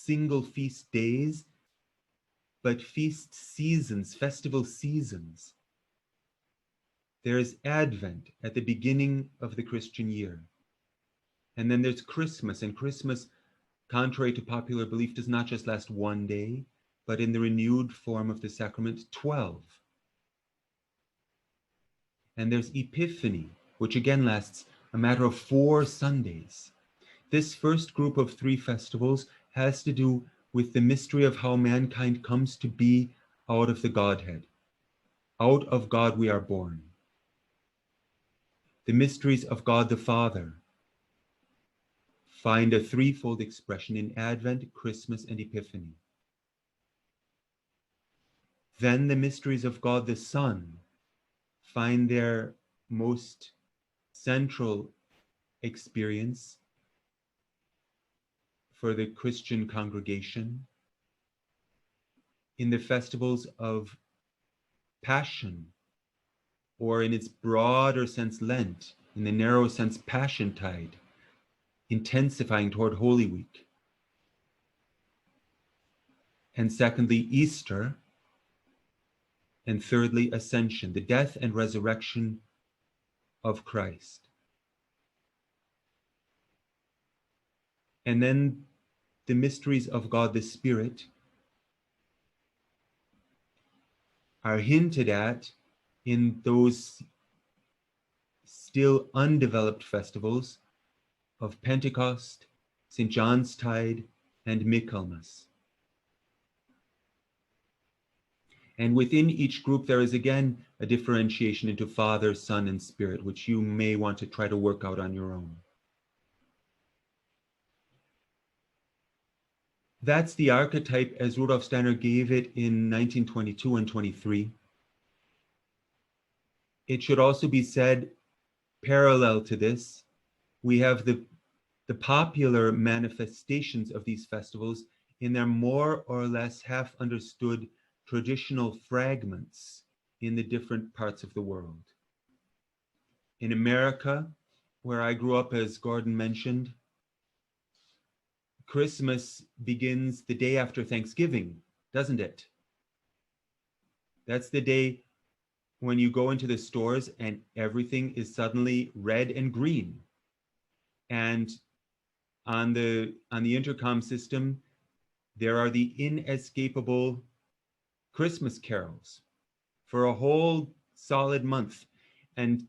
single feast days, but feast seasons, festival seasons. There is Advent at the beginning of the Christian year. And then there's Christmas, and Christmas, contrary to popular belief, does not just last one day, but in the renewed form of the sacrament, 12. And there's Epiphany, which again lasts a matter of 4 Sundays. This first group of 3 festivals has to do with the mystery of how mankind comes to be out of the Godhead. Out of God we are born. The mysteries of God the Father find a threefold expression in Advent, Christmas, and Epiphany. Then the mysteries of God the Son find their most central experience for the Christian congregation in the festivals of Passion, or in its broader sense, Lent, in the narrow sense, Passiontide, intensifying toward Holy Week. And secondly, Easter. And thirdly, Ascension, the death and resurrection of Christ. And then the mysteries of God the Spirit are hinted at in those still undeveloped festivals of Pentecost, St. John's Tide, and Michaelmas. And within each group, there is again a differentiation into Father, Son, and Spirit, which you may want to try to work out on your own. That's the archetype as Rudolf Steiner gave it in 1922 and 23. It should also be said, parallel to this, we have the popular manifestations of these festivals in their more or less half understood traditional fragments in the different parts of the world. In America, where I grew up, as Gordon mentioned, Christmas begins the day after Thanksgiving, doesn't it? That's the day when you go into the stores and everything is suddenly red and green. And on the intercom system, there are the inescapable Christmas carols for a whole solid month, and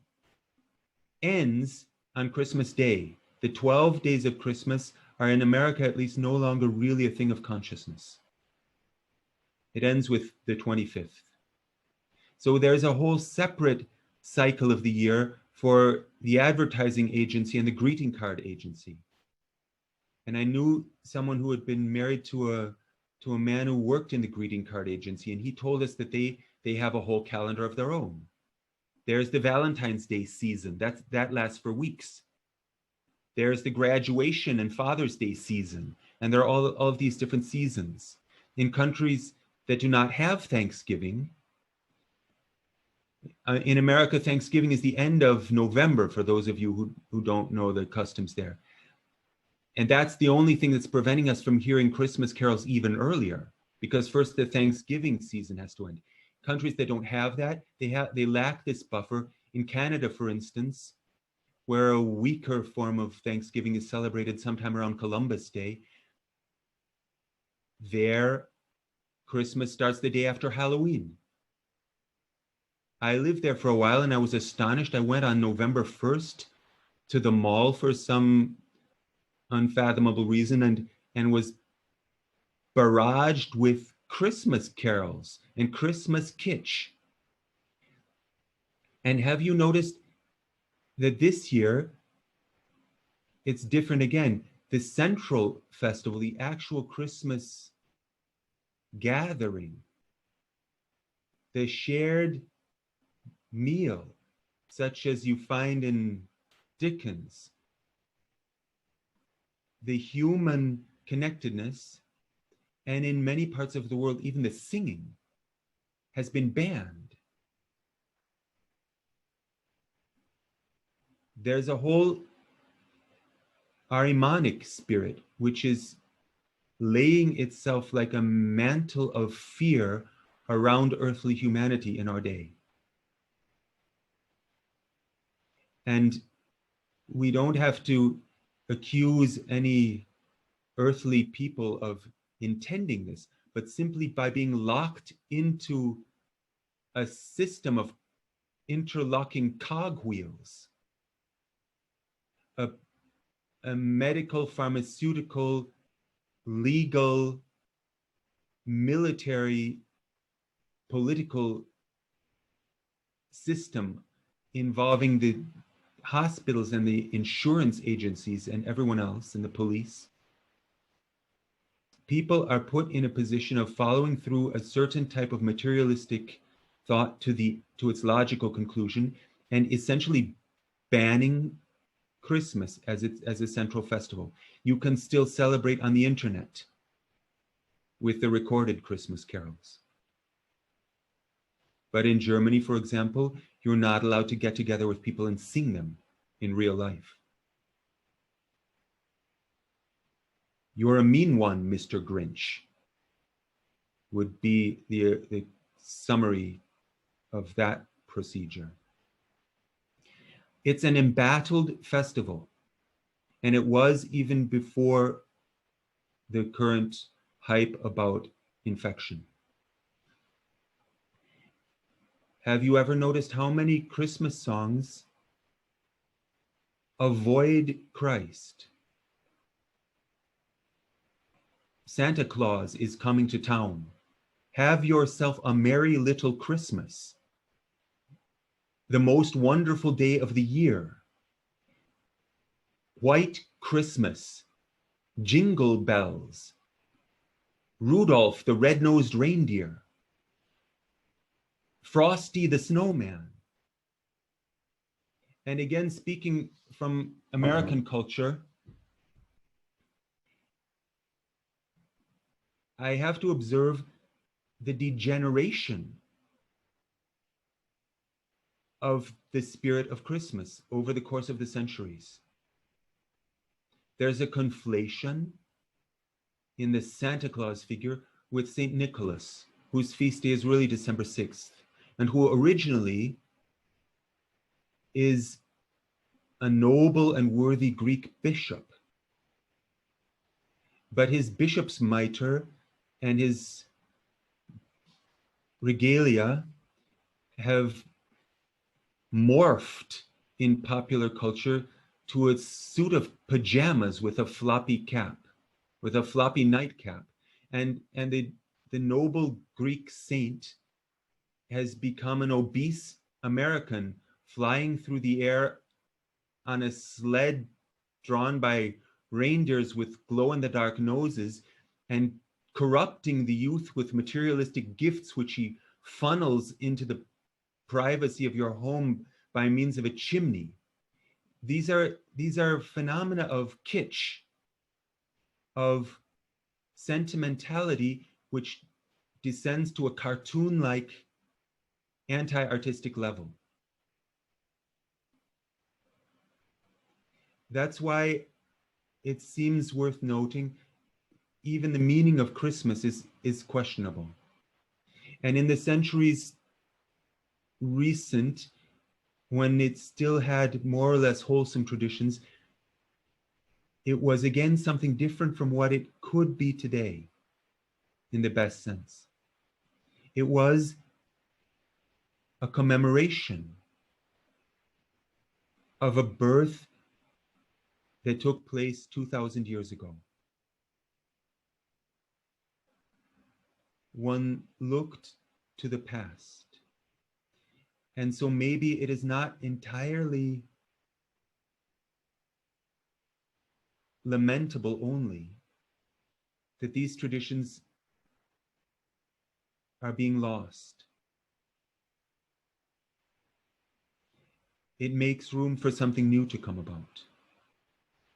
ends on Christmas Day. The 12 days of Christmas are in America at least no longer really a thing of consciousness. It ends with the 25th. So there's a whole separate cycle of the year for the advertising agency and the greeting card agency. And I knew someone who had been married to a man who worked in the greeting card agency, and he told us that they have a whole calendar of their own. There's the Valentine's Day season, that lasts for weeks. There's the graduation and Father's Day season, and there are all of these different seasons. In countries that do not have Thanksgiving, in America, Thanksgiving is the end of November, for those of you who don't know the customs there. And that's the only thing that's preventing us from hearing Christmas carols even earlier, because first the Thanksgiving season has to end. Countries that don't have that, they lack this buffer. In Canada, for instance, where a weaker form of Thanksgiving is celebrated sometime around Columbus Day, there Christmas starts the day after Halloween. I lived there for a while and I was astonished. I went on November 1st to the mall for some unfathomable reason and was barraged with Christmas carols and Christmas kitsch. And have you noticed that this year it's different again? The central festival, the actual Christmas gathering, the shared meal, such as you find in Dickens, the human connectedness, and in many parts of the world, even the singing, has been banned. There's a whole Ahrimanic spirit, which is laying itself like a mantle of fear around earthly humanity in our day. And we don't have to accuse any earthly people of intending this, but simply by being locked into a system of interlocking cogwheels, a, a medical, pharmaceutical, legal, military, political system involving the hospitals and the insurance agencies and everyone else and the police. People are put in a position of following through a certain type of materialistic thought to its logical conclusion, and essentially banning Christmas as a central festival. You can still celebrate on the internet with the recorded Christmas carols. But in Germany, for example, you're not allowed to get together with people and sing them in real life. You're a mean one, Mr. Grinch, would be the summary of that procedure. It's an embattled festival, and it was even before the current hype about infection. Have you ever noticed how many Christmas songs avoid Christ? Santa Claus is coming to town. Have yourself a merry little Christmas. The most wonderful day of the year. White Christmas. Jingle bells. Rudolph the red-nosed reindeer. Frosty the snowman. And again, speaking from American culture, I have to observe the degeneration of the spirit of Christmas over the course of the centuries. There's a conflation in the Santa Claus figure with St. Nicholas, whose feast day is really December 6th, and who originally is a noble and worthy Greek bishop. But his bishop's mitre and his regalia have morphed in popular culture to a suit of pajamas with a floppy cap, with a floppy nightcap. And the noble Greek saint has become an obese American flying through the air on a sled drawn by reindeers with glow-in-the-dark noses and corrupting the youth with materialistic gifts which he funnels into the privacy of your home by means of a chimney. These are phenomena of kitsch, of sentimentality, which descends to a cartoon-like anti-artistic level. That's why it seems worth noting even the meaning of Christmas is questionable. And in the centuries recent, when it still had more or less wholesome traditions, it was again something different from what it could be today, in the best sense. It was a commemoration of a birth that took place 2,000 years ago. One looked to the past. And so maybe it is not entirely lamentable only that these traditions are being lost. It makes room for something new to come about.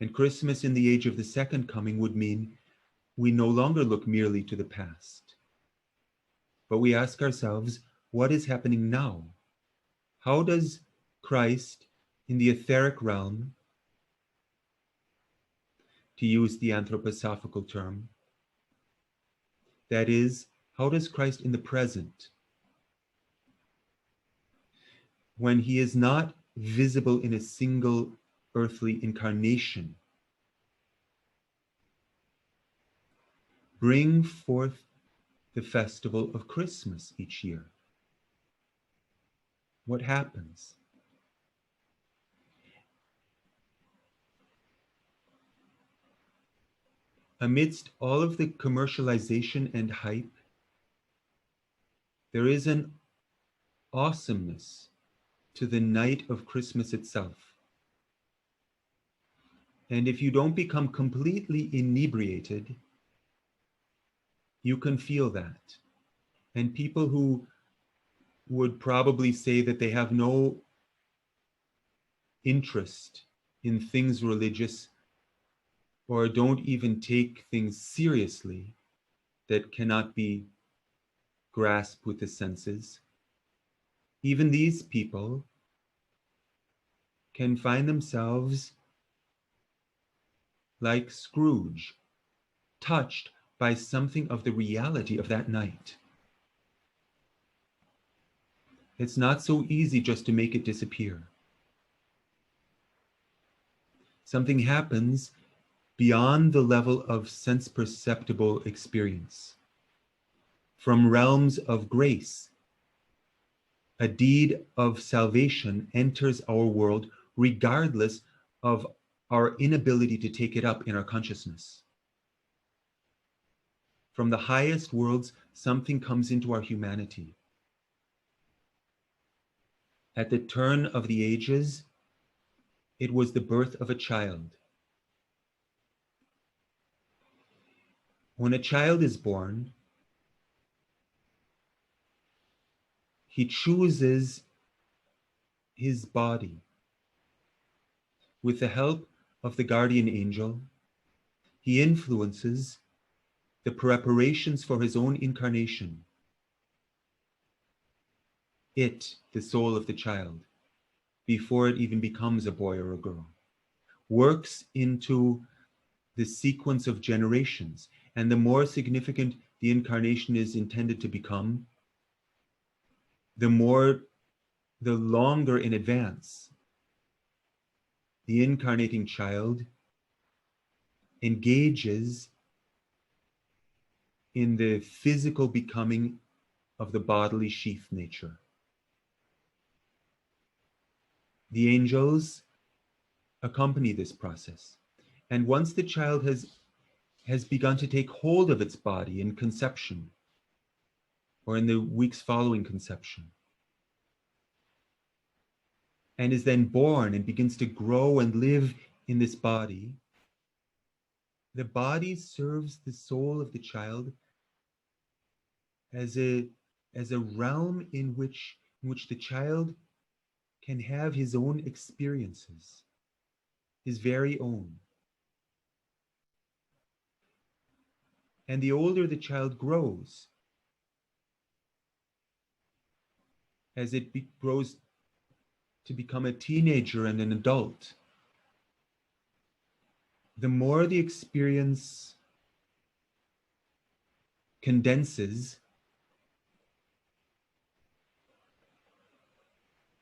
And Christmas in the age of the second coming would mean we no longer look merely to the past, but we ask ourselves, what is happening now? How does Christ in the etheric realm, to use the anthroposophical term, That is, how does Christ in the present, when he is not visible in a single earthly incarnation, bring forth the festival of Christmas each year? What happens? Amidst all of the commercialization and hype, there is an awesomeness to the night of Christmas itself. And if you don't become completely inebriated, you can feel that. And people who would probably say that they have no interest in things religious or don't even take things seriously that cannot be grasped with the senses, even these people can find themselves like Scrooge, touched by something of the reality of that night. It's not so easy just to make it disappear. Something happens beyond the level of sense-perceptible experience. From realms of grace, a deed of salvation enters our world regardless of our inability to take it up in our consciousness. From the highest worlds, something comes into our humanity. At the turn of the ages, it was the birth of a child. When a child is born, he chooses his body. With the help of the guardian angel, he influences the preparations for his own incarnation. It, the soul of the child, before it even becomes a boy or a girl, works into the sequence of generations. And the more significant the incarnation is intended to become, the longer in advance the incarnating child engages in the physical becoming of the bodily sheath nature. The angels accompany this process. And once the child has begun to take hold of its body in conception, or in the weeks following conception, and is then born and begins to grow and live in this body, the body serves the soul of the child as a realm in which the child can have his own experiences, his very own. And the older the child grows, as it grows to become a teenager and an adult, the more the experience condenses,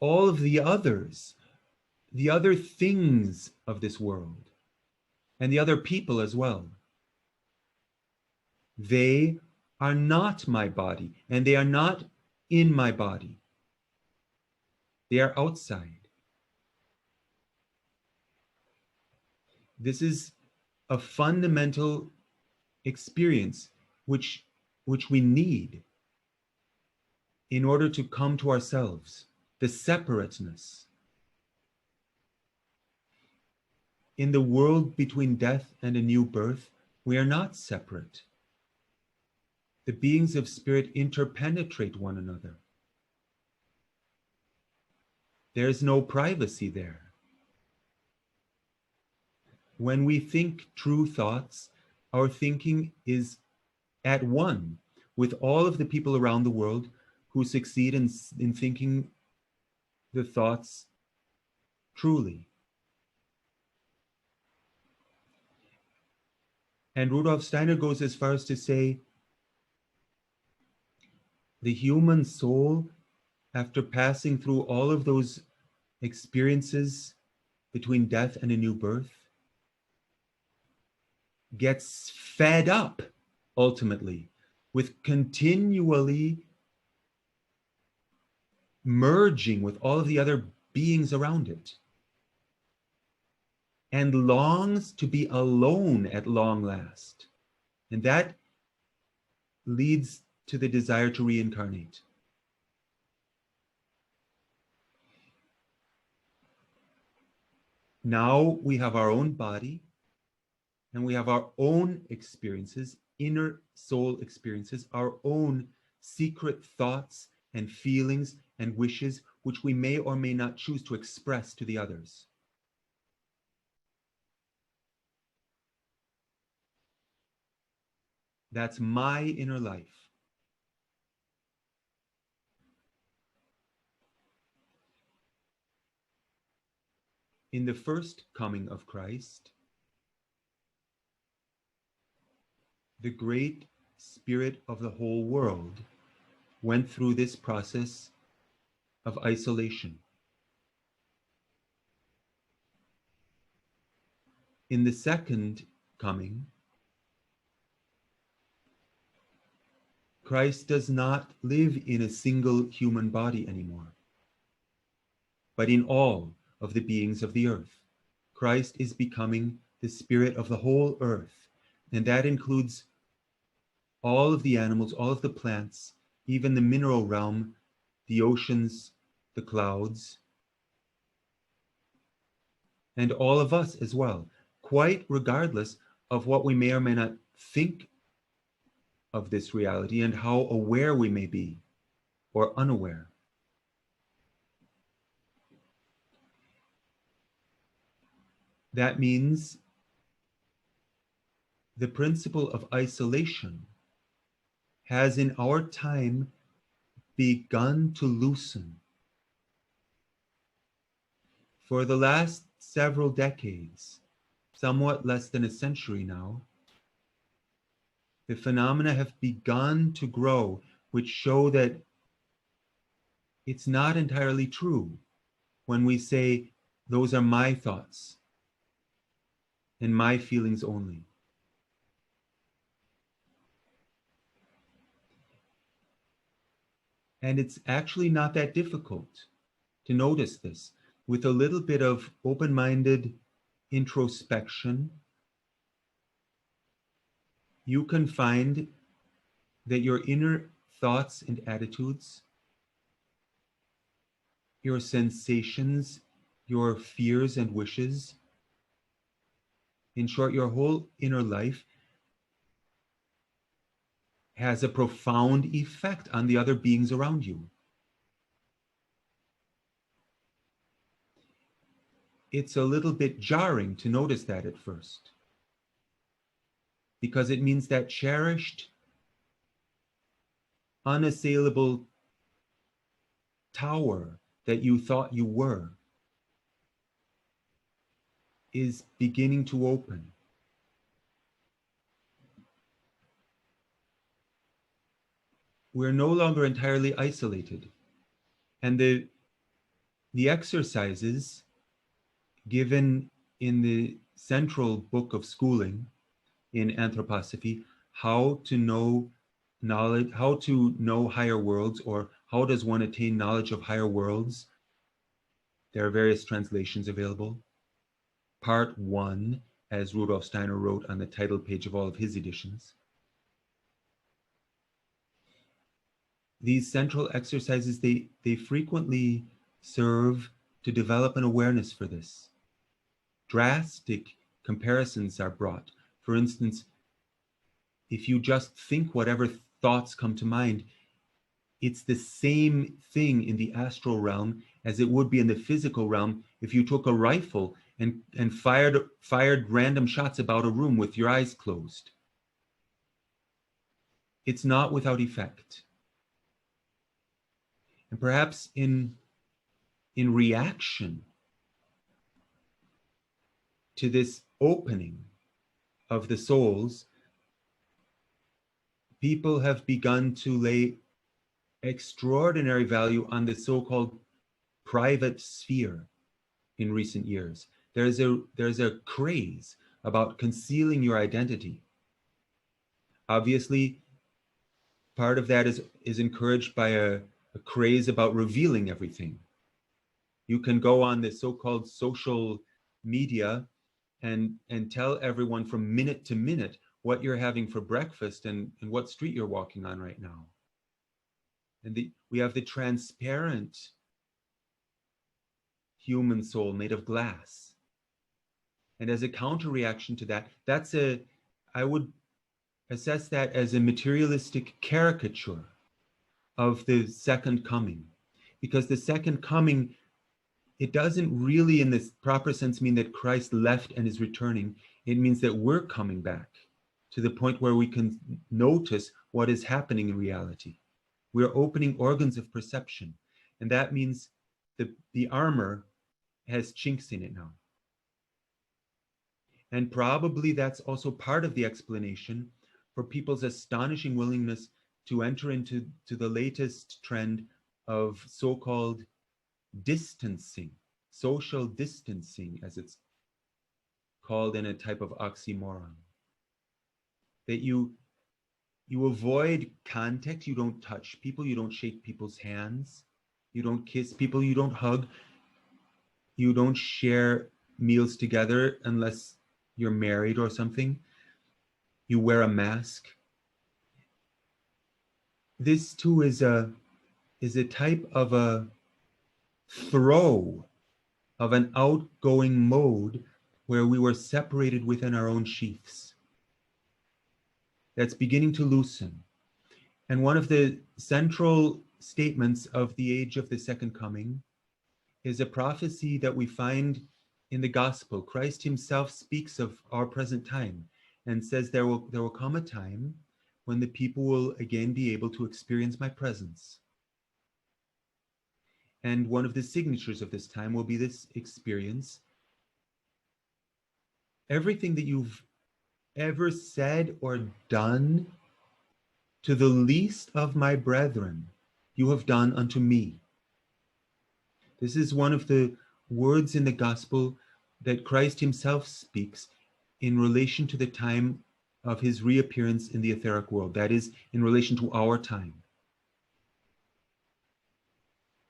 all of the others, the other things of this world, and the other people as well, they are not my body, and they are not in my body. They are outside. This is a fundamental experience which we need in order to come to ourselves, the separateness. In the world between death and a new birth, we are not separate. The beings of spirit interpenetrate one another. There's no privacy there. When we think true thoughts, our thinking is at one with all of the people around the world who succeed in thinking the thoughts truly. And Rudolf Steiner goes as far as to say The human soul, after passing through all of those experiences between death and a new birth, gets fed up ultimately with continually merging with all of the other beings around it, and longs to be alone at long last. And that leads to the desire to reincarnate. Now we have our own body and we have our own experiences, inner soul experiences, our own secret thoughts and feelings and wishes, which we may or may not choose to express to the others. That's my inner life. In the first coming of Christ, the great spirit of the whole world went through this process of isolation. In the second coming, Christ does not live in a single human body anymore, but in all of the beings of the earth. Christ is becoming the spirit of the whole earth, and that includes all of the animals, all of the plants, even the mineral realm, the oceans, the clouds, and all of us as well, quite regardless of what we may or may not think of this reality and how aware we may be or unaware. That means the principle of isolation has in our time begun to loosen. For the last several decades, somewhat less than a century now, the phenomena have begun to grow, which show that it's not entirely true when we say, those are my thoughts and my feelings only. And it's actually not that difficult to notice this. With a little bit of open-minded introspection, you can find that your inner thoughts and attitudes, your sensations, your fears and wishes, in short, your whole inner life has a profound effect on the other beings around you. It's a little bit jarring to notice that at first, because it means that cherished, unassailable tower that you thought you were is beginning to open. We're no longer entirely isolated. And the exercises given in the central book of schooling in anthroposophy, how to know knowledge, how to know higher worlds, or how does one attain knowledge of higher worlds? There are various translations available. Part 1, as Rudolf Steiner wrote on the title page of all of his editions. These central exercises, they frequently serve to develop an awareness for this. Drastic comparisons are brought. For instance, if you just think whatever thoughts come to mind, it's the same thing in the astral realm as it would be in the physical realm if you took a rifle and fired random shots about a room with your eyes closed. It's not without effect. And perhaps in reaction to this opening of the souls, people have begun to lay extraordinary value on the so-called private sphere in recent years. There's a craze about concealing your identity. Obviously, part of that is encouraged by a craze about revealing everything. You can go on the so-called social media and tell everyone from minute to minute what you're having for breakfast and what street you're walking on right now. And we have the transparent human soul made of glass. And as a counter reaction to that, I would assess that as a materialistic caricature of the second coming. Because the second coming, it doesn't really in this proper sense mean that Christ left and is returning. It means that we're coming back to the point where we can notice what is happening in reality. We're opening organs of perception. And that means the armor has chinks in it now. And probably that's also part of the explanation for people's astonishing willingness to enter into the latest trend of so-called distancing, social distancing, as it's called in a type of oxymoron. That you avoid contact, you don't touch people, you don't shake people's hands, you don't kiss people, you don't hug, you don't share meals together unless you're married or something. You wear a mask. This too is a type of a throw of an outgoing mode where we were separated within our own sheaths. That's beginning to loosen. And one of the central statements of the age of the second coming is a prophecy that we find in the gospel. Christ himself speaks of our present time and says there will come a time when the people will again be able to experience my presence. And one of the signatures of this time will be this experience. Everything that you've ever said or done to the least of my brethren, you have done unto me. This is one of the words in the gospel that Christ himself speaks in relation to the time of his reappearance in the etheric world. That is, in relation to our time.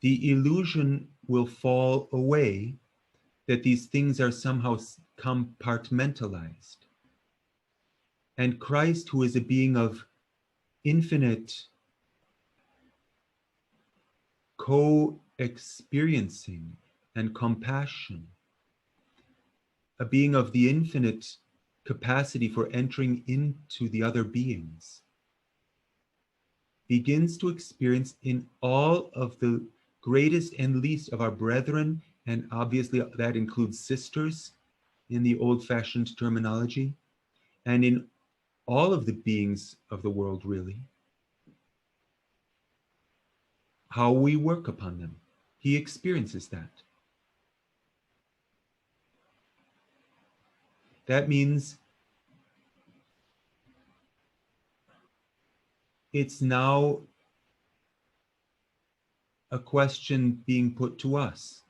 The illusion will fall away that these things are somehow compartmentalized. And Christ, who is a being of infinite co-experiencing and compassion, a being of the infinite capacity for entering into the other beings, begins to experience in all of the greatest and least of our brethren, and obviously that includes sisters in the old-fashioned terminology, and in all of the beings of the world, really, how we work upon them. He experiences that. That means it's now a question being put to us.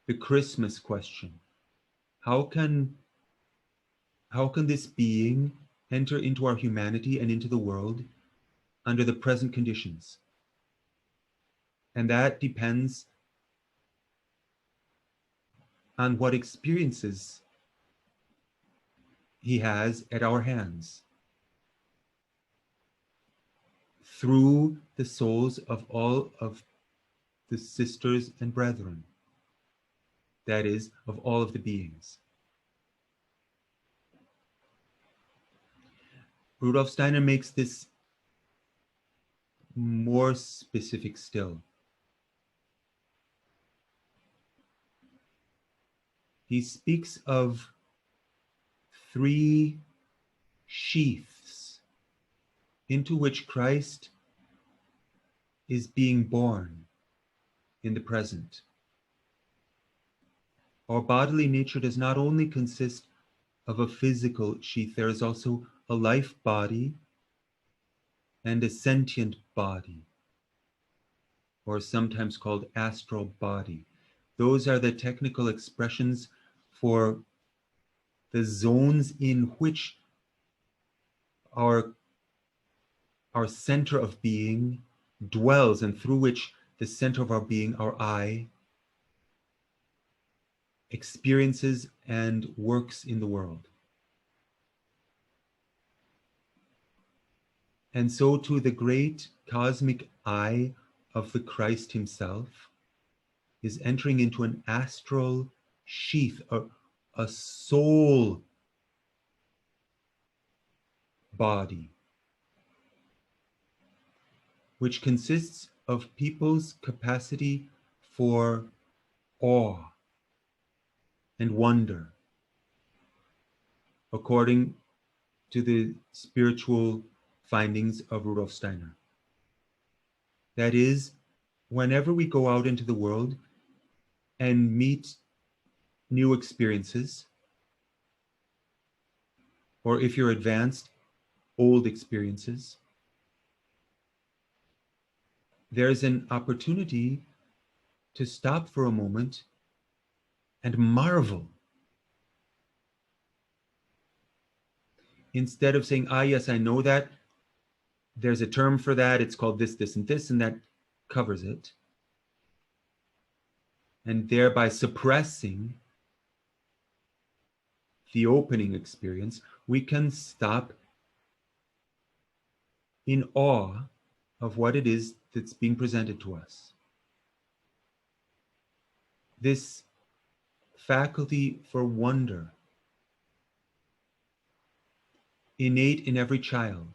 The Christmas question. How can this being enter into our humanity and into the world under the present conditions? And that depends on what experiences he has at our hands through the souls of all of the sisters and brethren, that is, of all of the beings. Rudolf Steiner makes this more specific still. He speaks of 3 sheaths into which Christ is being born in the present. Our bodily nature does not only consist of a physical sheath, there is also a life body and a sentient body, or sometimes called astral body. Those are the technical expressions for the zones in which our center of being dwells, and through which the center of our being, our I, experiences and works in the world. And so too the great cosmic I of the Christ himself is entering into an astral sheath, a soul body, which consists of people's capacity for awe and wonder, according to the spiritual findings of Rudolf Steiner. That is, whenever we go out into the world and meet new experiences, or if you're advanced, old experiences, there's an opportunity to stop for a moment and marvel. Instead of saying, ah, yes, I know that, there's a term for that, it's called this, this, and this, and that covers it. And thereby suppressing the opening experience, we can stop in awe of what it is that's being presented to us. This faculty for wonder, innate in every child,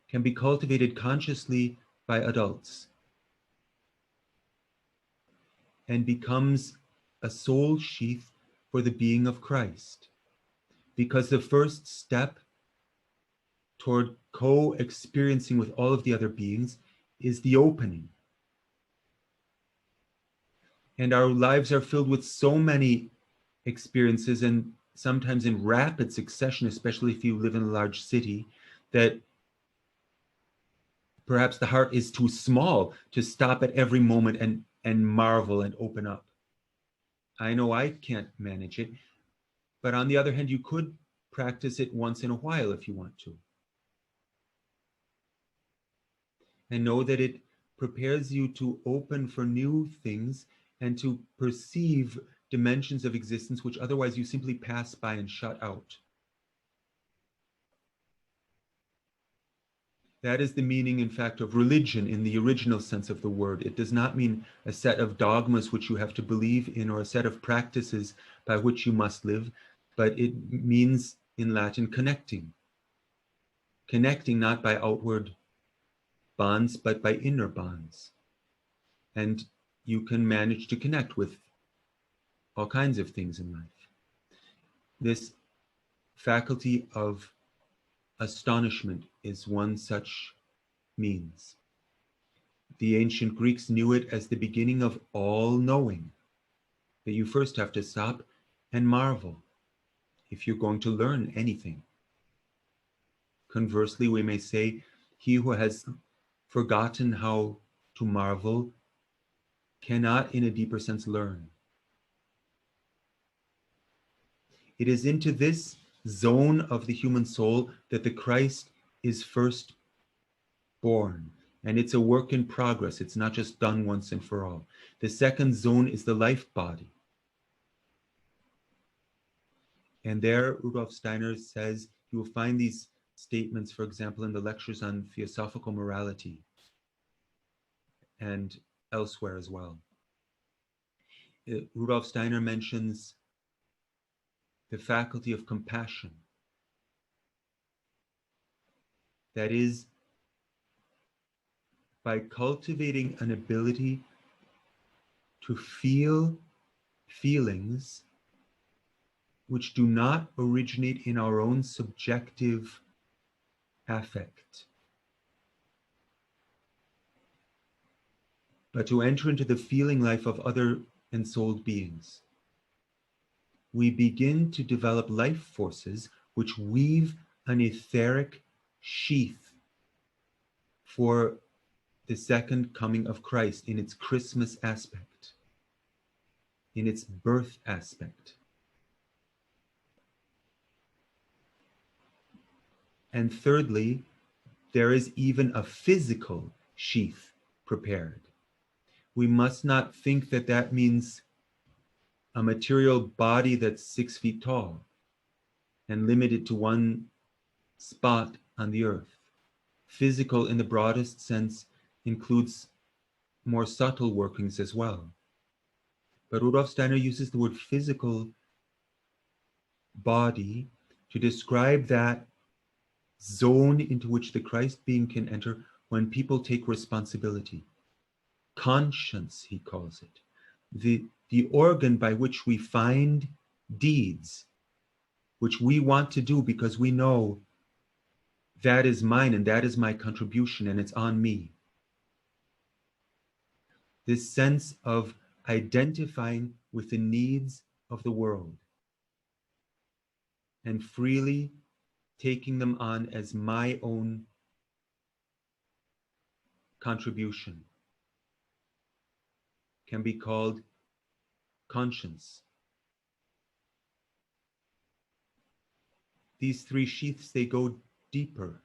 can be cultivated consciously by adults and becomes a soul sheath for the being of Christ. Because the first step toward co-experiencing with all of the other beings is the opening. And our lives are filled with so many experiences, and sometimes in rapid succession, especially if you live in a large city, that perhaps the heart is too small to stop at every moment and marvel and open up. I know I can't manage it, but on the other hand, you could practice it once in a while if you want to. And know that it prepares you to open for new things and to perceive dimensions of existence which otherwise you simply pass by and shut out. That is the meaning, in fact, of religion in the original sense of the word. It does not mean a set of dogmas which you have to believe in or a set of practices by which you must live, but it means in Latin connecting. Connecting not by outward bonds, but by inner bonds. And you can manage to connect with all kinds of things in life. This faculty of astonishment is one such means. The ancient Greeks knew it as the beginning of all knowing, that you first have to stop and marvel if you're going to learn anything. Conversely, we may say, he who has forgotten how to marvel cannot, in a deeper sense, learn. It is into this zone of the human soul that the Christ is first born. And it's a work in progress. It's not just done once and for all. The second zone is the life body. And there, Rudolf Steiner says, you will find these statements, for example, in the lectures on theosophical morality and elsewhere as well. Rudolf Steiner mentions the faculty of compassion. That is, by cultivating an ability to feel feelings which do not originate in our own subjective affect, but to enter into the feeling life of other ensouled beings. We begin to develop life forces which weave an etheric sheath for the second coming of Christ in its Christmas aspect, in its birth aspect. And thirdly, there is even a physical sheath prepared. We must not think that that means a material body that's 6 feet tall and limited to one spot on the earth. Physical in the broadest sense includes more subtle workings as well. But Rudolf Steiner uses the word physical body to describe that zone into which the Christ being can enter when people take responsibility. Conscience, he calls it. The organ by which we find deeds which we want to do because we know that is mine and that is my contribution and it's on me. This sense of identifying with the needs of the world and freely taking them on as my own contribution can be called conscience. These three sheaths, they go deeper.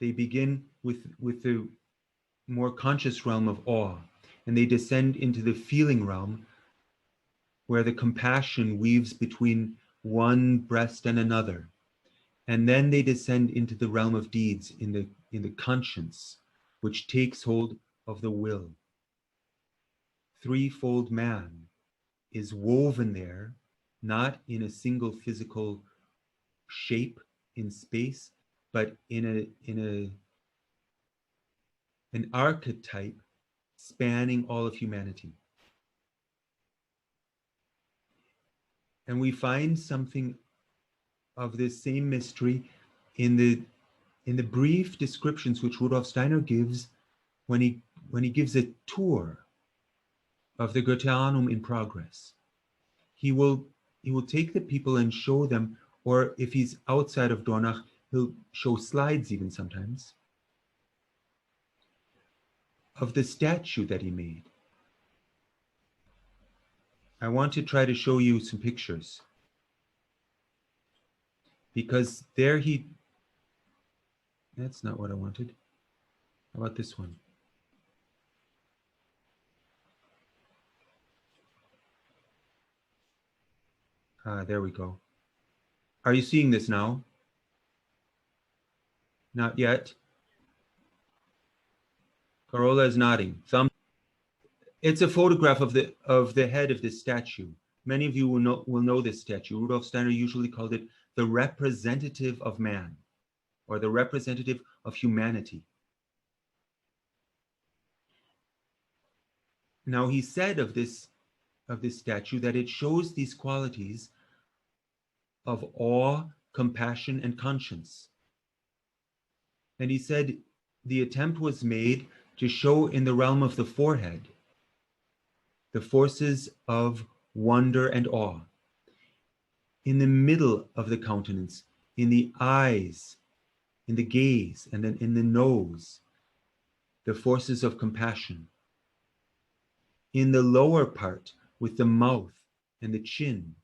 They begin with the more conscious realm of awe, and they descend into the feeling realm where the compassion weaves between one breast and another. And then they descend into the realm of deeds in the conscience, which takes hold of the will. Threefold man is woven there, not in a single physical shape in space, but in an archetype spanning all of humanity. And we find something of this same mystery in the brief descriptions which Rudolf Steiner gives when he gives a tour of the Goetheanum in progress. He will take the people and show them, or if he's outside of Dornach, he'll show slides even sometimes of the statue that he made. I want to try to show you some pictures because there that's not what I wanted. How about this one? There we go. Are you seeing this now? Not yet. Carola is nodding. It's a photograph of the head of this statue. Many of you will know this statue. Rudolf Steiner usually called it the representative of man, or the representative of humanity. Now he said of this statue that it shows these qualities of awe, compassion, and conscience. And he said the attempt was made to show in the realm of the forehead the forces of wonder and awe. In the middle of the countenance, in the eyes, in the gaze, and then in the nose, the forces of compassion. In the lower part, with the mouth and the chin,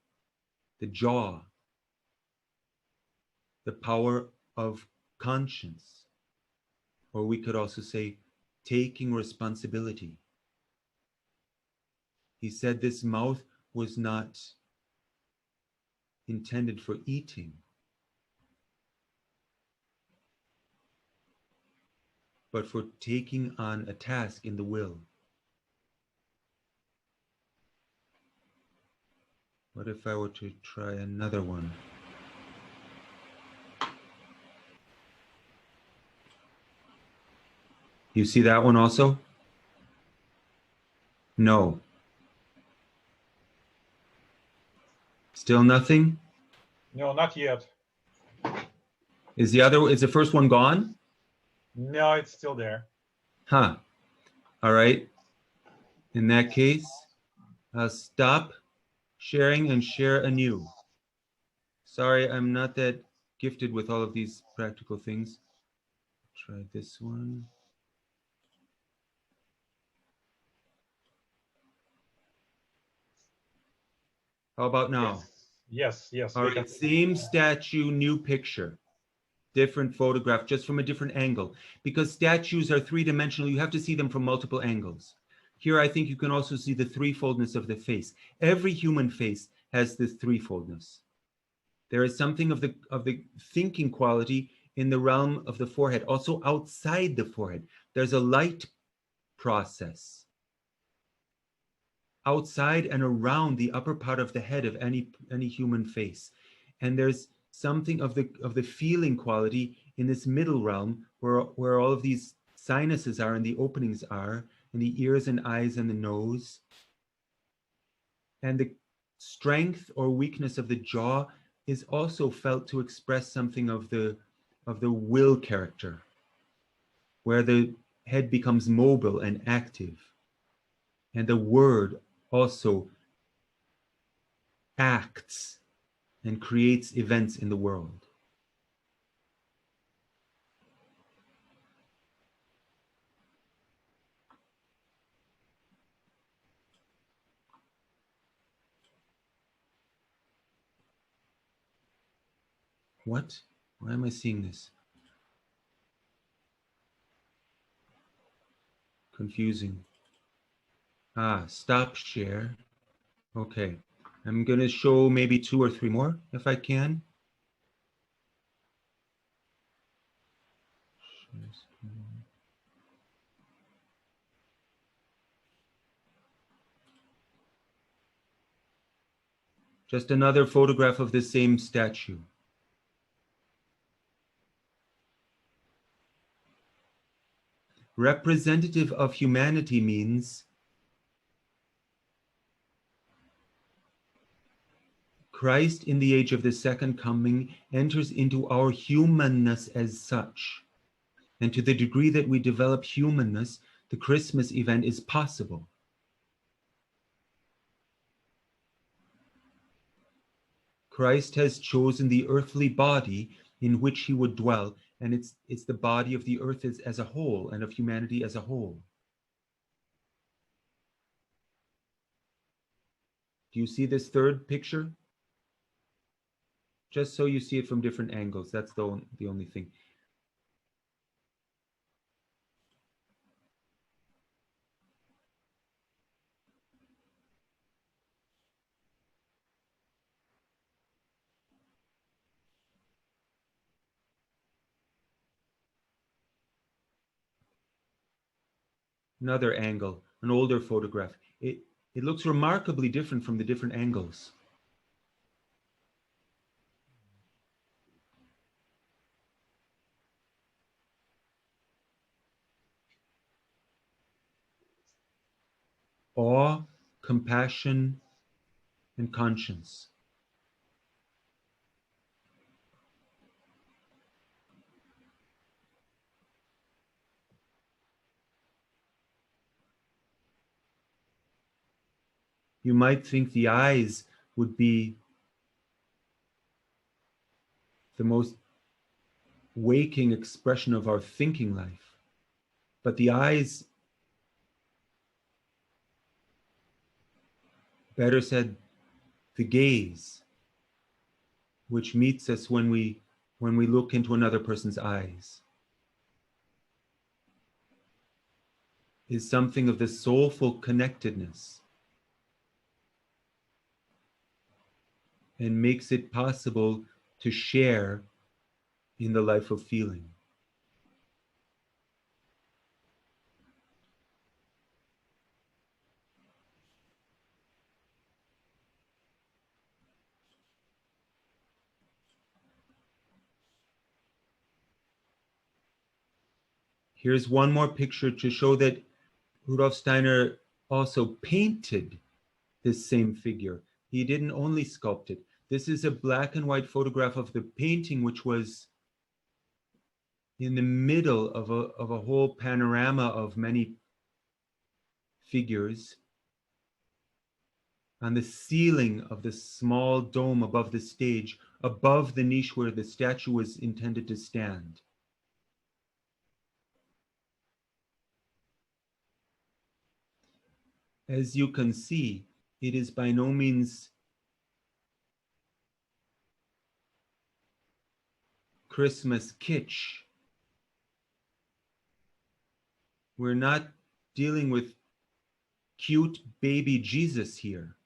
the jaw, the power of conscience, or we could also say taking responsibility. He said this mouth was not intended for eating, but for taking on a task in the will. What if I were to try another one? You see that one also? No. Still nothing? No, not yet. Is the first one gone? No, it's still there. Huh. All right. In that case, I'll stop sharing and share anew. Sorry, I'm not that gifted with all of these practical things. Try this one. How about now? Yes. All right, same statue, new picture, different photograph, just from a different angle. Because statues are three-dimensional, you have to see them from multiple angles. Here, I think you can also see the threefoldness of the face. Every human face has this threefoldness. There is something of the thinking quality in the realm of the forehead, also outside the forehead. There's a light process outside and around the upper part of the head of any human face. And there's something of the feeling quality in this middle realm where all of these sinuses are and the openings are, and the ears and eyes and the nose. And the strength or weakness of the jaw is also felt to express something of the will character, where the head becomes mobile and active, and the word also acts and creates events in the world. What? Why am I seeing this? Confusing. Stop share. Okay. I'm going to show maybe 2 or 3 more if I can. Just another photograph of the same statue. Representative of humanity means Christ in the age of the second coming enters into our humanness as such. And to the degree that we develop humanness, the Christmas event is possible. Christ has chosen the earthly body in which he would dwell, and it's the body of the earth as a whole and of humanity as a whole. Do you see this third picture? Just so you see it from different angles. That's the only thing. Another angle, an older photograph. It looks remarkably different from the different angles. Awe, compassion, and conscience. You might think the eyes would be the most waking expression of our thinking life. But the eyes, better said, the gaze, which meets us when we look into another person's eyes, is something of the soulful connectedness and makes it possible to share in the life of feeling. Here's one more picture to show that Rudolf Steiner also painted this same figure. He didn't only sculpt it. This is a black and white photograph of the painting, which was in the middle of a whole panorama of many figures on the ceiling of the small dome above the stage, above the niche where the statue was intended to stand. as you can see, it is by no means Christmas kitsch. We're not dealing with cute baby Jesus here,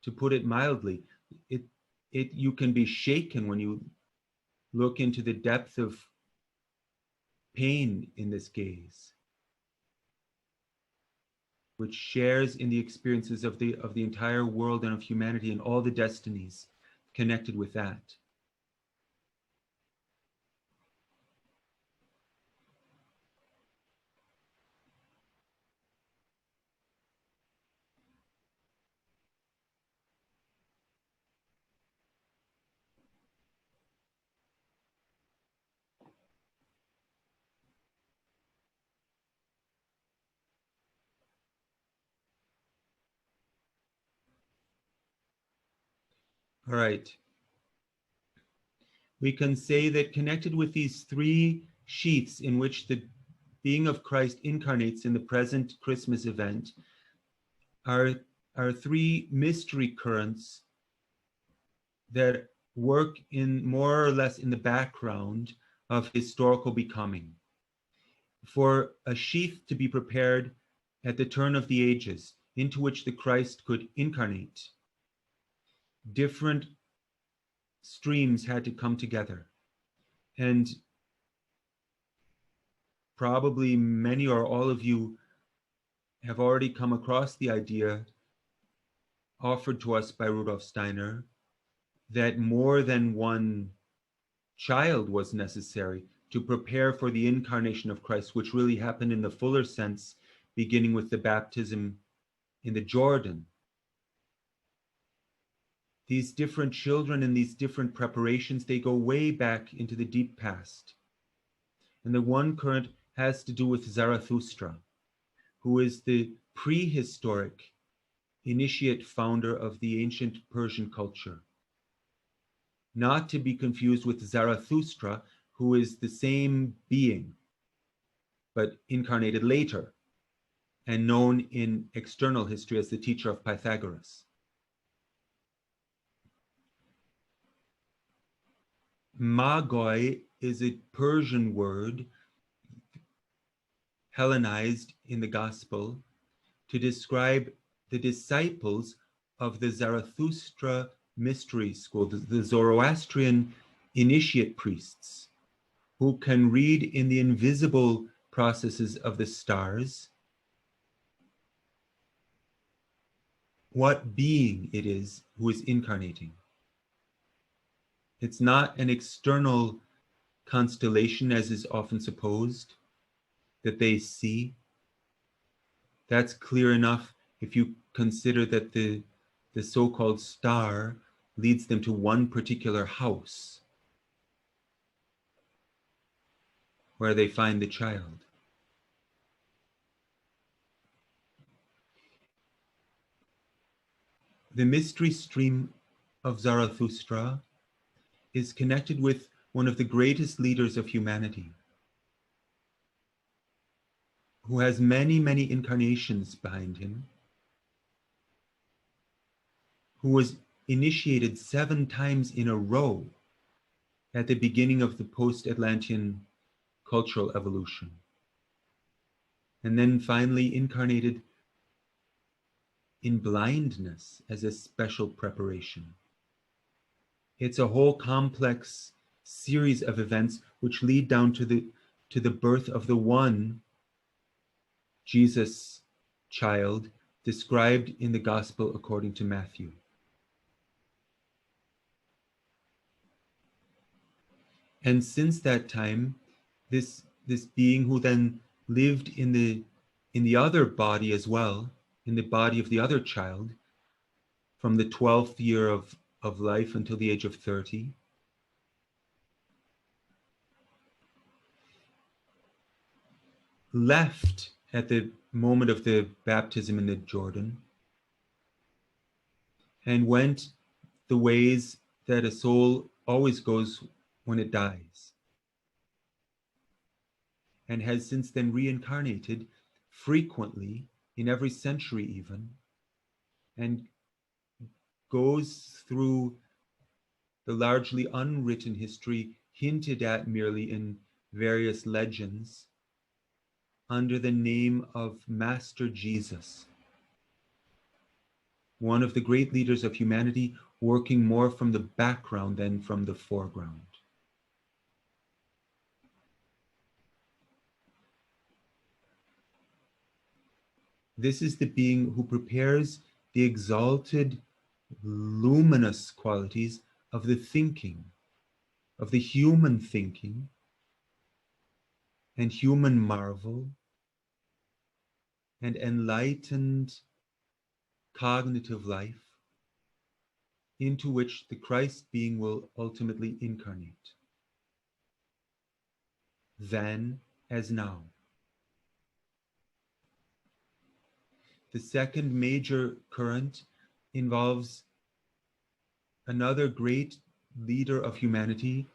to put it mildly. You can be shaken when you look into the depth of pain in this gaze, which shares in the experiences of the entire world and of humanity and all the destinies connected with that. All right. We can say that connected with these three sheaths in which the being of Christ incarnates in the present Christmas event are three mystery currents that work in more or less in the background of historical becoming. For a sheath to be prepared at the turn of the ages into which the Christ could incarnate, different streams had to come together. And probably many or all of you have already come across the idea offered to us by Rudolf Steiner that more than one child was necessary to prepare for the incarnation of Christ, which really happened in the fuller sense, beginning with the baptism in the Jordan. These different children and these different preparations, they go way back into the deep past. And the one current has to do with Zarathustra, who is the prehistoric initiate founder of the ancient Persian culture. Not to be confused with Zarathustra, who is the same being, but incarnated later and known in external history as the teacher of Pythagoras. Magoi is a Persian word Hellenized in the gospel to describe the disciples of the Zarathustra mystery school, the Zoroastrian initiate priests, who can read in the invisible processes of the stars what being it is who is incarnating. It's not an external constellation, as is often supposed, that they see. That's clear enough if you consider that the so-called star leads them to one particular house where they find the child. The mystery stream of Zarathustra is connected with one of the greatest leaders of humanity, who has many, many incarnations behind him, who was initiated 7 times in a row at the beginning of the post-Atlantean cultural evolution, and then finally incarnated in blindness as a special preparation. It's a whole complex series of events which lead down to the birth of the one Jesus child described in the gospel according to Matthew. And since that time, this being who then lived in the other body as well, in the body of the other child, from the 12th year of life until the age of 30, left at the moment of the baptism in the Jordan and went the ways that a soul always goes when it dies, and has since then reincarnated frequently in every century even, and goes through the largely unwritten history hinted at merely in various legends under the name of Master Jesus, one of the great leaders of humanity, working more from the background than from the foreground. This is the being who prepares the exalted, luminous qualities of the thinking, of the human thinking and human marvel and enlightened cognitive life into which the Christ being will ultimately incarnate. Then as now. The second major current involves another great leader of humanity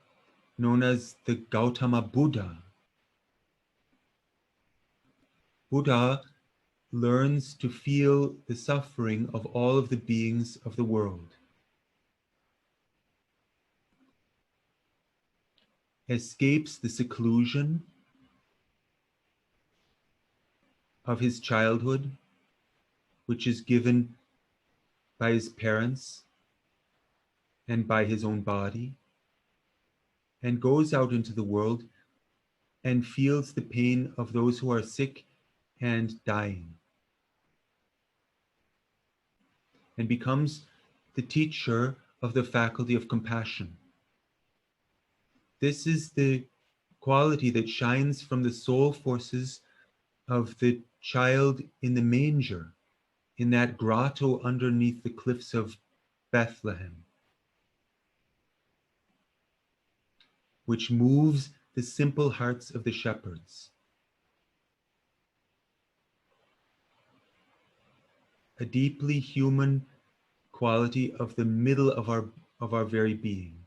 known as the Gautama Buddha. Buddha learns to feel the suffering of all of the beings of the world, escapes the seclusion of his childhood, which is given by his parents and by his own body, and goes out into the world and feels the pain of those who are sick and dying, and becomes the teacher of the faculty of compassion. This is the quality that shines from the soul forces of the child in the manger, in that grotto underneath the cliffs of Bethlehem, which moves the simple hearts of the shepherds. A deeply human quality of the middle of our very being.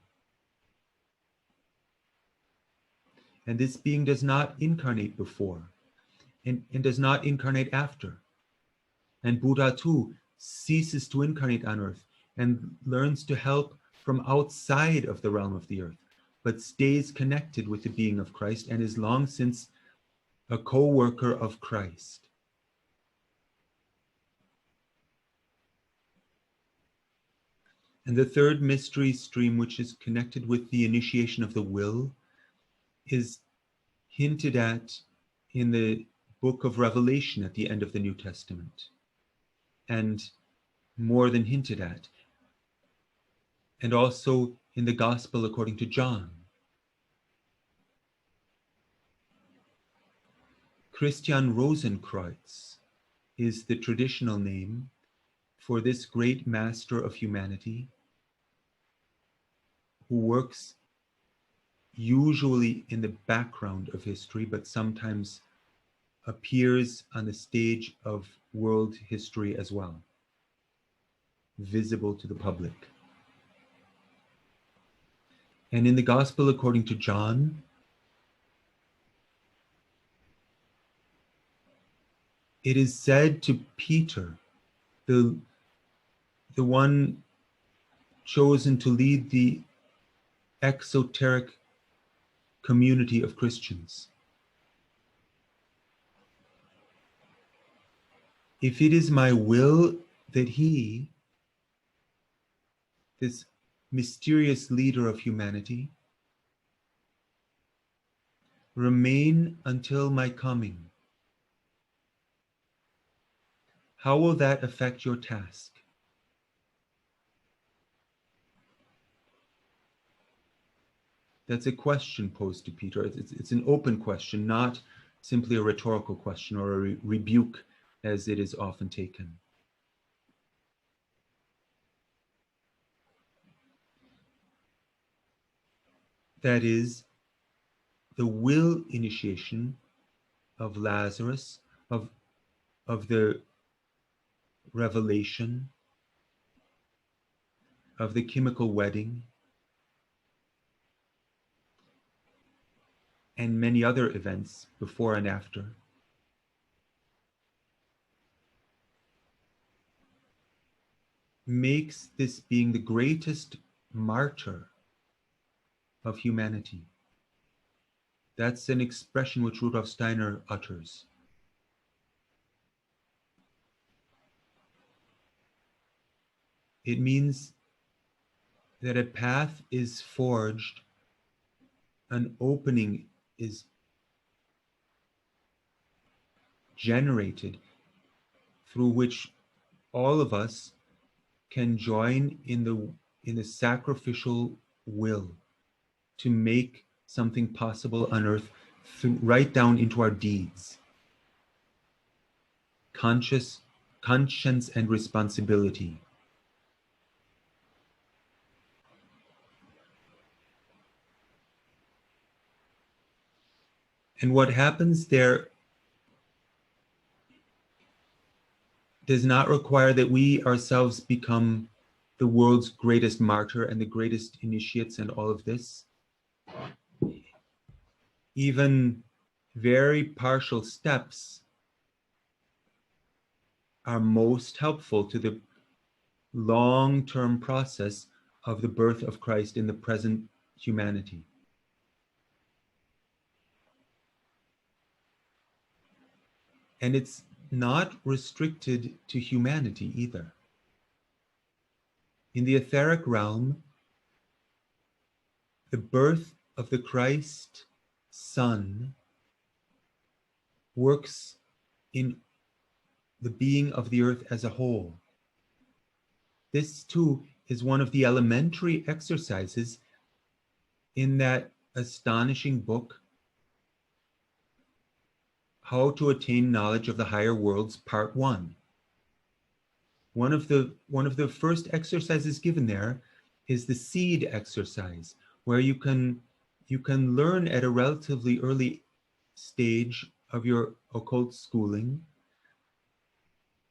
And this being does not incarnate before and does not incarnate after. And Buddha too ceases to incarnate on earth and learns to help from outside of the realm of the earth, but stays connected with the being of Christ and is long since a co-worker of Christ. And the third mystery stream, which is connected with the initiation of the will, is hinted at in the book of Revelation at the end of the New Testament, and more than hinted at, and also in the Gospel according to John. Christian Rosenkreuz is the traditional name for this great master of humanity who works usually in the background of history, but sometimes appears on the stage of world history as well, visible to the public. And in the Gospel according to John, it is said to Peter, the one chosen to lead the exoteric community of Christians, if it is my will that he, this mysterious leader of humanity, remain until my coming, how will that affect your task? That's a question posed to Peter. It's an open question, not simply a rhetorical question or a rebuke as it is often taken. That is, the will initiation of Lazarus, of the revelation, of the chemical wedding, and many other events before and after, makes this being the greatest martyr of humanity. That's an expression which Rudolf Steiner utters. It means that a path is forged, an opening is generated through which all of us can join in the sacrificial will to make something possible on earth right down into our deeds. Conscience and responsibility. And what happens there does not require that we ourselves become the world's greatest martyr and the greatest initiates and all of this. Even very partial steps are most helpful to the long-term process of the birth of Christ in the present humanity. And it's not restricted to humanity either. In the etheric realm, the birth of the Christ Son works in the being of the earth as a whole. This too is one of the elementary exercises in that astonishing book, How to Attain Knowledge of the Higher Worlds, Part 1. One of the first exercises given there is the seed exercise, where you can learn at a relatively early stage of your occult schooling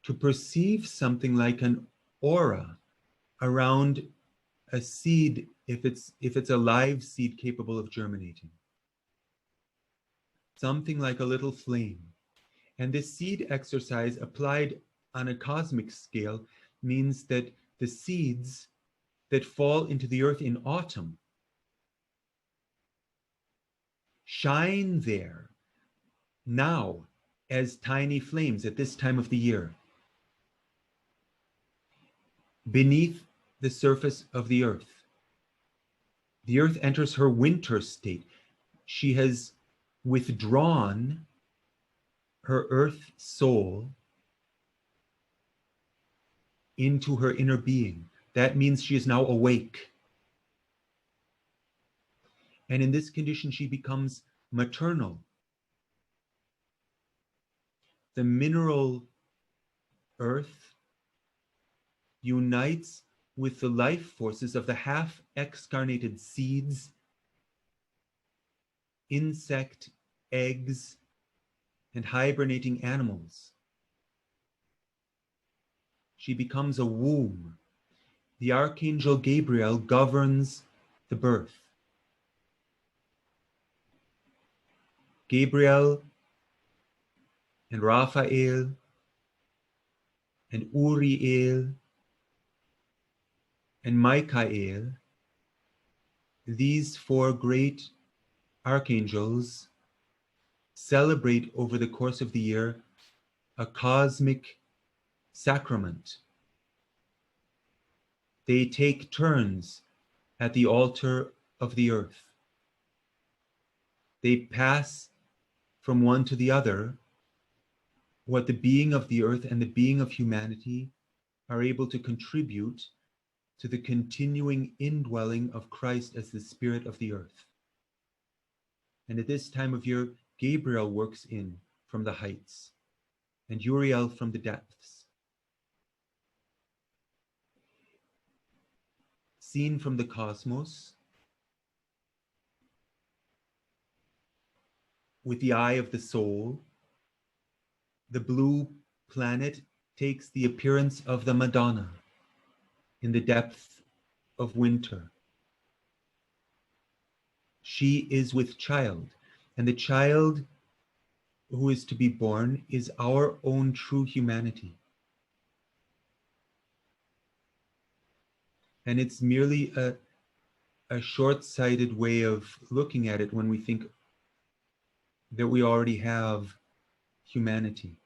to perceive something like an aura around a seed if it's a live seed capable of germinating. Something like a little flame. And this seed exercise applied on a cosmic scale means that the seeds that fall into the earth in autumn shine there now as tiny flames at this time of the year, beneath the surface of the earth. The earth enters her winter state. She has withdrawn her earth soul into her inner being. That means she is now awake. And in this condition, she becomes maternal. The mineral earth unites with the life forces of the half-excarnated seeds, insect, eggs, and hibernating animals. She becomes a womb. The Archangel Gabriel governs the birth. Gabriel and Raphael and Uriel and Michael, these four great archangels, celebrate over the course of the year a cosmic sacrament. They take turns at the altar of the earth. They pass from one to the other what the being of the earth and the being of humanity are able to contribute to the continuing indwelling of Christ as the spirit of the earth. And at this time of year, Gabriel works in from the heights and Uriel from the depths. Seen from the cosmos, with the eye of the soul, the blue planet takes the appearance of the Madonna in the depth of winter. She is with child, and the child who is to be born is our own true humanity. And it's merely a short-sighted way of looking at it when we think that we already have humanity.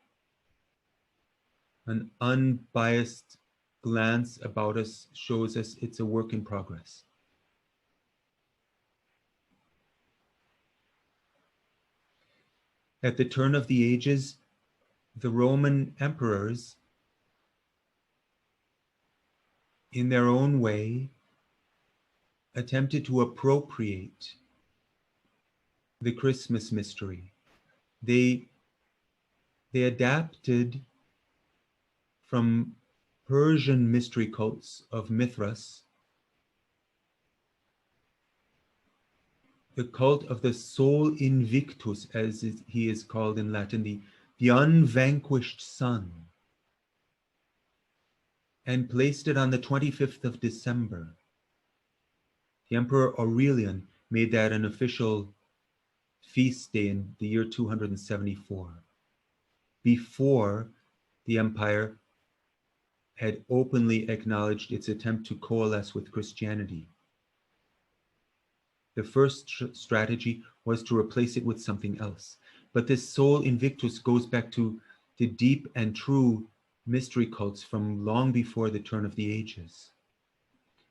An unbiased glance about us shows us it's a work in progress. At the turn of the ages, the Roman emperors, in their own way, attempted to appropriate the Christmas mystery. They adapted from Persian mystery cults of Mithras the cult of the Sol Invictus, as he is called in Latin, the unvanquished sun, and placed it on the 25th of December. The Emperor Aurelian made that an official feast day in the year 274, before the empire had openly acknowledged its attempt to coalesce with Christianity. The first strategy was to replace it with something else. But this Sol Invictus goes back to the deep and true mystery cults from long before the turn of the ages.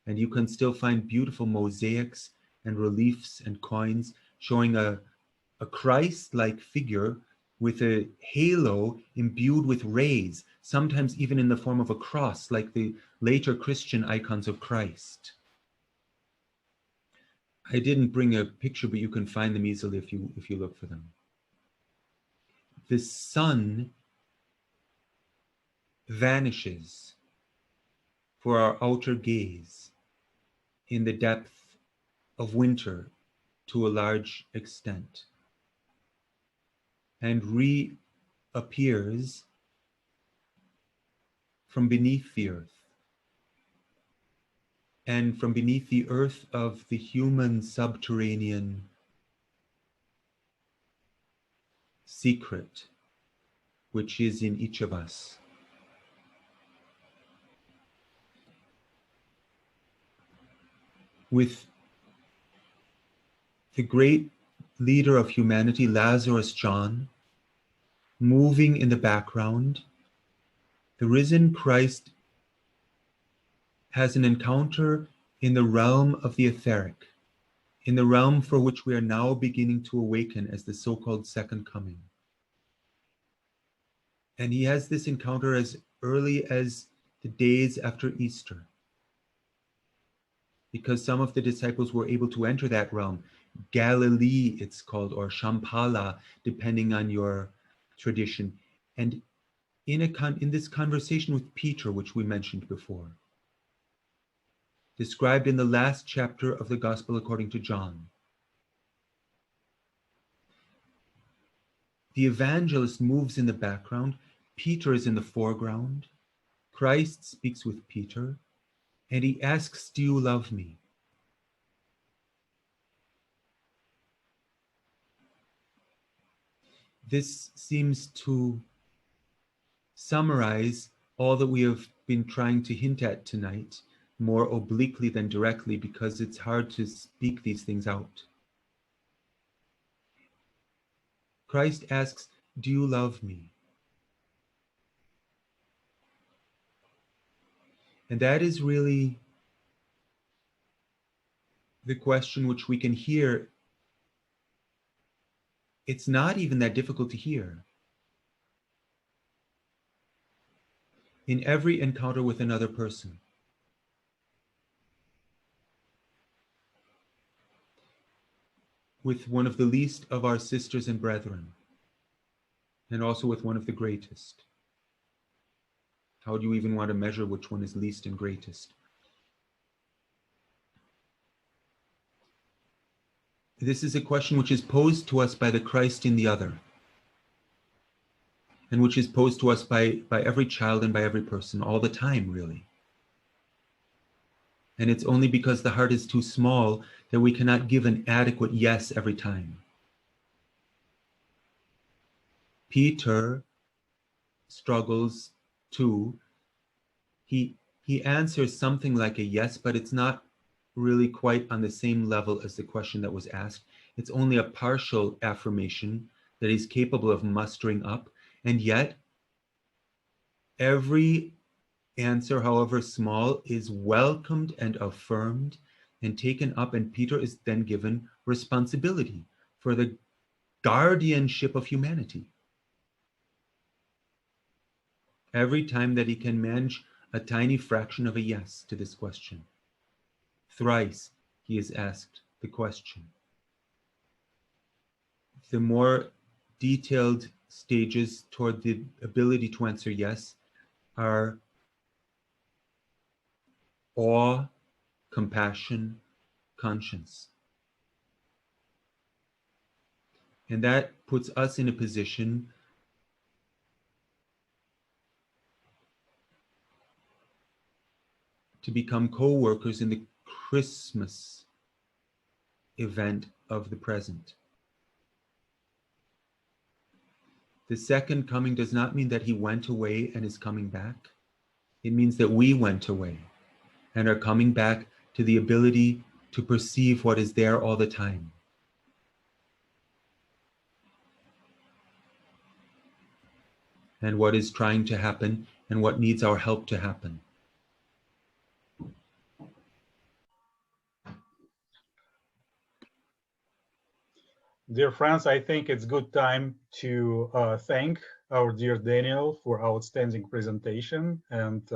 And you can still find beautiful mosaics and reliefs and coins showing a Christ-like figure with a halo imbued with rays, sometimes even in the form of a cross, like the later Christian icons of Christ. I didn't bring a picture, but you can find them easily if you look for them. The sun vanishes for our outer gaze in the depth of winter to a large extent, and reappears from beneath the earth, and from beneath the earth of the human subterranean secret which is in each of us. With the great leader of humanity, Lazarus John, moving in the background, the risen Christ has an encounter in the realm of the etheric, in the realm for which we are now beginning to awaken as the so-called second coming. And he has this encounter as early as the days after Easter, because some of the disciples were able to enter that realm. Galilee, it's called, or Shambhala, depending on your tradition. And in this conversation with Peter, which we mentioned before, described in the last chapter of the Gospel according to John, the evangelist moves in the background. Peter is in the foreground. Christ speaks with Peter, and he asks, "Do you love me?" This seems to summarize all that we have been trying to hint at tonight, more obliquely than directly, because it's hard to speak these things out. Christ asks, "Do you love me?" And that is really the question which we can hear. It's not even that difficult to hear. In every encounter with another person, with one of the least of our sisters and brethren, and also with one of the greatest. How do you even want to measure which one is least and greatest? This is a question which is posed to us by the Christ in the other, and which is posed to us by every child and by every person all the time, really. And it's only because the heart is too small that we cannot give an adequate yes every time. Peter struggles too. He he answers something like a yes, but it's not really quite on the same level as the question that was asked. It's only a partial affirmation that he's capable of mustering up. And yet, every answer, however small, is welcomed and affirmed and taken up. And Peter is then given responsibility for the guardianship of humanity. Every time that he can manage a tiny fraction of a yes to this question. Thrice he is asked the question. The more detailed stages toward the ability to answer yes are awe, compassion, conscience. And that puts us in a position to become co-workers in the Christmas event of the present. The second coming does not mean that he went away and is coming back. It means that we went away and are coming back to the ability to perceive what is there all the time. And what is trying to happen and what needs our help to happen. Dear friends, I think it's good time to thank our dear Daniel for outstanding presentation. And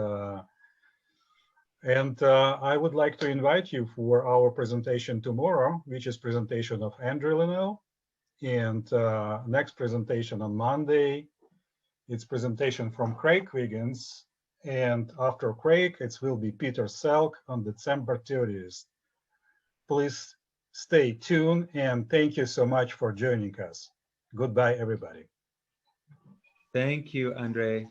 I would like to invite you for our presentation tomorrow, which is presentation of Andrew Linnell. And next presentation on Monday, it's presentation from Craig Wiggins. And after Craig, it will be Peter Selk on December 30th. Please stay tuned, and thank you so much for joining us. Goodbye, everybody. Thank you, Andre.